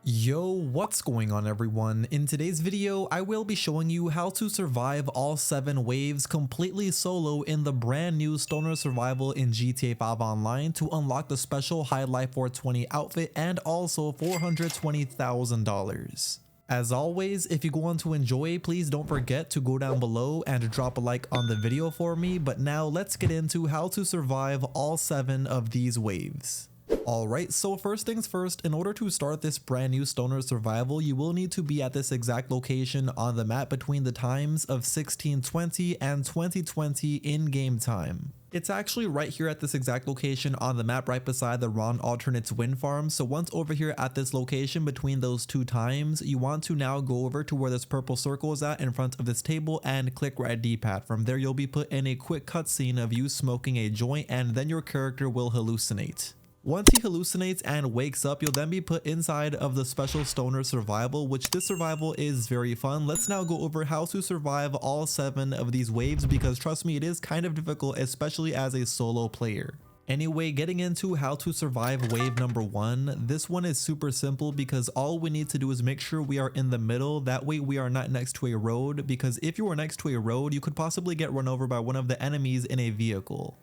Yo, what's going on everyone? In today's video, I will be showing you how to survive all 7 waves completely solo in the brand new Stoner Survival in GTA 5 Online to unlock the special High Life 420 outfit and also $420,000. As always, if you go on to enjoy, please don't forget to go down below and drop a like on the video for me, but now let's get into how to survive all 7 of these waves. Alright, so first things first, in order to start this brand new Stoner Survival, you will need to be at this exact location on the map between the times of 1620 and 2020 in-game time. It's actually right here at this exact location on the map right beside the Ron Alternates wind farm, so once over here at this location between those 2 times, you want to now go over to where this purple circle is at in front of this table and click right D-pad. From there you'll be put in a quick cutscene of you smoking a joint and then your character will hallucinate. Once he hallucinates and wakes up, you'll then be put inside of the special Stoner Survival, which this survival is very fun. Let's now go over how to survive all 7 of these waves because trust me, it is kind of difficult, especially as a solo player. Anyway, getting into how to survive wave number 1, this one is super simple because all we need to do is make sure we are in the middle, that way we are not next to a road, because if you are next to a road, you could possibly get run over by one of the enemies in a vehicle.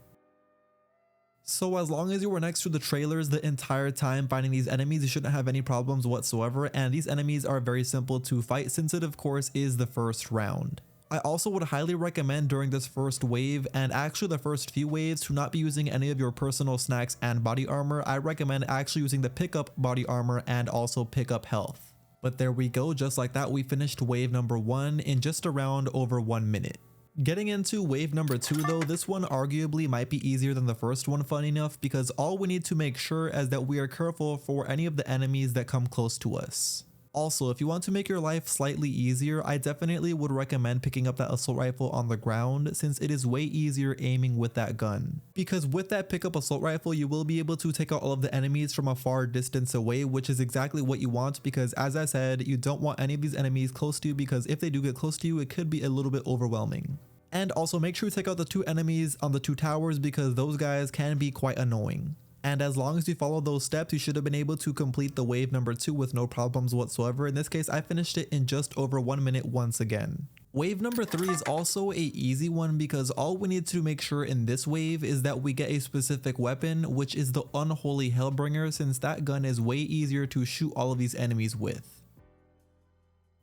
So as long as you were next to the trailers the entire time fighting these enemies, you shouldn't have any problems whatsoever, and these enemies are very simple to fight since it of course is the first round. I also would highly recommend during this first wave, and actually the first few waves, to not be using any of your personal snacks and body armor. I recommend actually using the pickup body armor and also pickup health. But there we go, just like that we finished wave number 1 in just around over 1 minute. Getting into wave number 2 though, this one arguably might be easier than the first one, funny enough, because all we need to make sure is that we are careful for any of the enemies that come close to us. Also, if you want to make your life slightly easier, I definitely would recommend picking up that assault rifle on the ground since it is way easier aiming with that gun. Because with that pickup assault rifle, you will be able to take out all of the enemies from a far distance away, which is exactly what you want because as I said, you don't want any of these enemies close to you because if they do get close to you, it could be a little bit overwhelming. And also make sure you take out the 2 enemies on the 2 towers because those guys can be quite annoying. And as long as you follow those steps, you should have been able to complete the wave number 2 with no problems whatsoever. In this case, I finished it in just over 1 minute once again. Wave number 3 is also a easy one because all we need to make sure in this wave is that we get a specific weapon, which is the Unholy Hellbringer, since that gun is way easier to shoot all of these enemies with.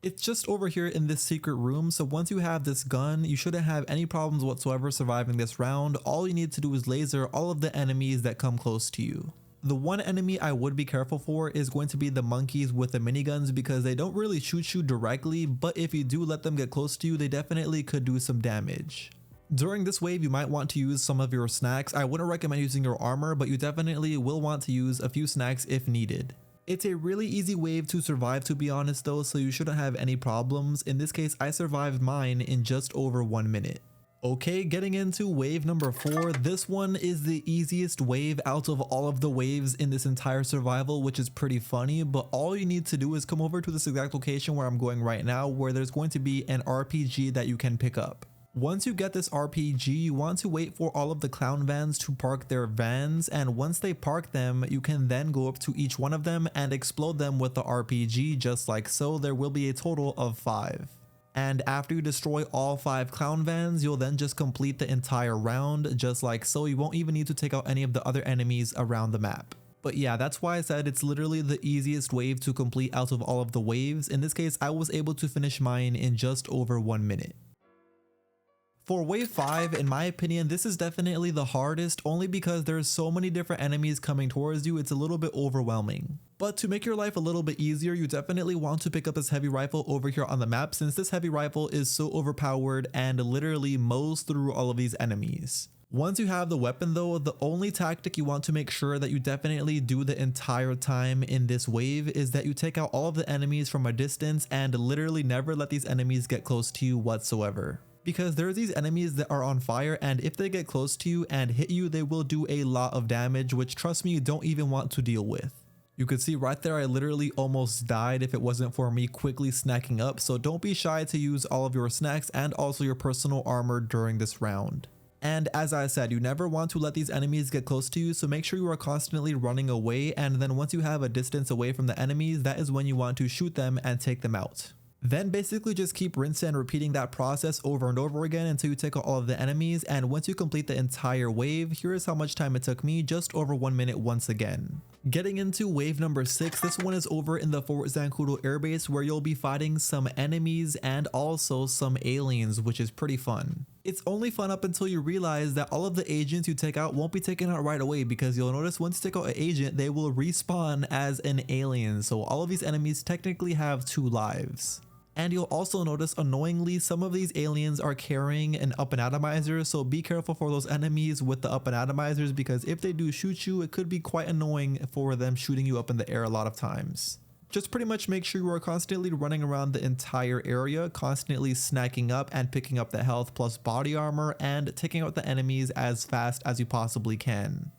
It's just over here in this secret room, so once you have this gun, you shouldn't have any problems whatsoever surviving this round. All you need to do is laser all of the enemies that come close to you. The one enemy I would be careful for is going to be the monkeys with the miniguns because they don't really shoot you directly, but if you do let them get close to you, they definitely could do some damage. During this wave, you might want to use some of your snacks. I wouldn't recommend using your armor, but you definitely will want to use a few snacks if needed. It's a really easy wave to survive, to be honest though, so you shouldn't have any problems. In this case, I survived mine in just over 1 minute. Okay, getting into wave number 4, this one is the easiest wave out of all of the waves in this entire survival, which is pretty funny, but all you need to do is come over to this exact location where I'm going right now, where there's going to be an RPG that you can pick up. Once you get this RPG, you want to wait for all of the clown vans to park their vans, and once they park them, you can then go up to each one of them and explode them with the RPG just like so. There will be a total of 5. And after you destroy all 5 clown vans, you'll then just complete the entire round just like so. You won't even need to take out any of the other enemies around the map. But yeah, that's why I said it's literally the easiest wave to complete out of all of the waves. In this case, I was able to finish mine in just over 1 minute. For wave 5, in my opinion, this is definitely the hardest only because there's so many different enemies coming towards you, it's a little bit overwhelming. But to make your life a little bit easier, you definitely want to pick up this heavy rifle over here on the map since this heavy rifle is so overpowered and literally mows through all of these enemies. Once you have the weapon though, the only tactic you want to make sure that you definitely do the entire time in this wave is that you take out all of the enemies from a distance and literally never let these enemies get close to you whatsoever. Because there are these enemies that are on fire, and if they get close to you and hit you, they will do a lot of damage, which trust me, you don't even want to deal with. You could see right there, I literally almost died if it wasn't for me quickly snacking up, so don't be shy to use all of your snacks and also your personal armor during this round. And as I said, you never want to let these enemies get close to you, so make sure you are constantly running away, and then once you have a distance away from the enemies, that is when you want to shoot them and take them out. Then basically just keep rinsing and repeating that process over and over again until you take out all of the enemies, and once you complete the entire wave, here is how much time it took me, just over 1 minute once again. Getting into wave number 6, this one is over in the Fort Zancudo airbase where you'll be fighting some enemies and also some aliens, which is pretty fun. It's only fun up until you realize that all of the agents you take out won't be taken out right away, because you'll notice once you take out an agent, they will respawn as an alien, so all of these enemies technically have 2 lives. And you'll also notice, annoyingly, some of these aliens are carrying an up and atomizer, so be careful for those enemies with the up and atomizers, because if they do shoot you, it could be quite annoying for them shooting you up in the air a lot of times. Just pretty much make sure you are constantly running around the entire area, constantly snacking up and picking up the health plus body armor, and taking out the enemies as fast as you possibly can.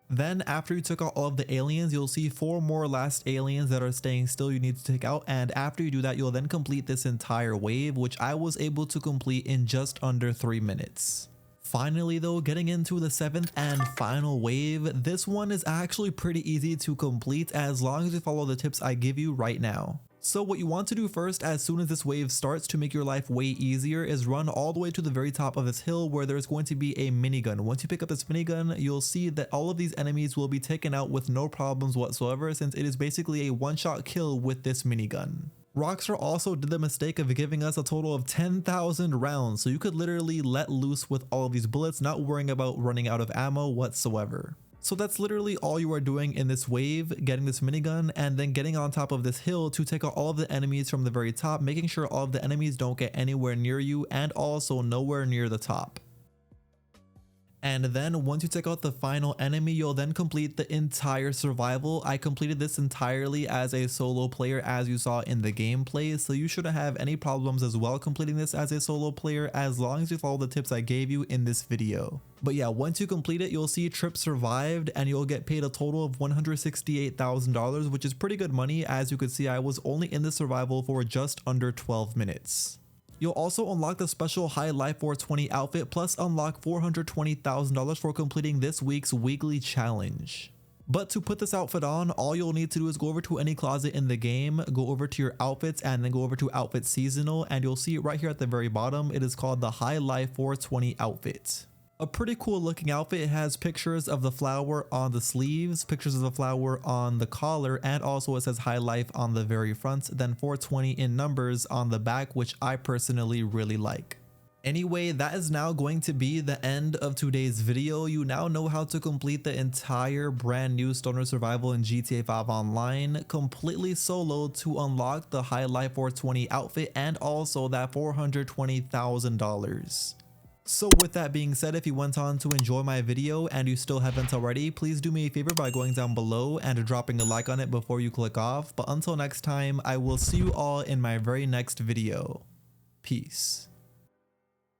Then after you took out all of the aliens, you'll see 4 more last aliens that are staying still you need to take out, and after you do that, you'll then complete this entire wave, which I was able to complete in just under 3 minutes. Finally though, getting into the 7th and final wave, this one is actually pretty easy to complete as long as you follow the tips I give you right now. So what you want to do first, as soon as this wave starts, to make your life way easier, is run all the way to the very top of this hill where there's going to be a minigun. Once you pick up this minigun, you'll see that all of these enemies will be taken out with no problems whatsoever, since it is basically a one-shot kill with this minigun. Rockstar also did the mistake of giving us a total of 10,000 rounds, so you could literally let loose with all of these bullets, not worrying about running out of ammo whatsoever. So that's literally all you are doing in this wave, getting this minigun and then getting on top of this hill to take out all of the enemies from the very top, making sure all of the enemies don't get anywhere near you and also nowhere near the top. And then once you take out the final enemy, you'll then complete the entire survival. I completed this entirely as a solo player, as you saw in the gameplay, so you shouldn't have any problems as well completing this as a solo player, as long as you follow the tips I gave you in this video. But yeah, once you complete it, you'll see trip survived and you'll get paid a total of $168,000, which is pretty good money. As you could see, I was only in the survival for just under 12 minutes. You'll also unlock the special High Life 420 outfit, plus unlock $420,000 for completing this week's weekly challenge. But to put this outfit on, all you'll need to do is go over to any closet in the game, go over to your outfits, and then go over to outfit seasonal, and you'll see it right here at the very bottom. It is called the High Life 420 outfit. A pretty cool looking outfit. It has pictures of the flower on the sleeves, pictures of the flower on the collar, and also it says High Life on the very front, then 420 in numbers on the back, which I personally really like. Anyway, that is now going to be the end of today's video. You now know how to complete the entire brand new Stoner Survival in GTA 5 Online completely solo to unlock the High Life 420 outfit and also that $420,000. So with that being said, if you went on to enjoy my video and you still haven't already, please do me a favor by going down below and dropping a like on it before you click off. But until next time, I will see you all in my very next video. Peace.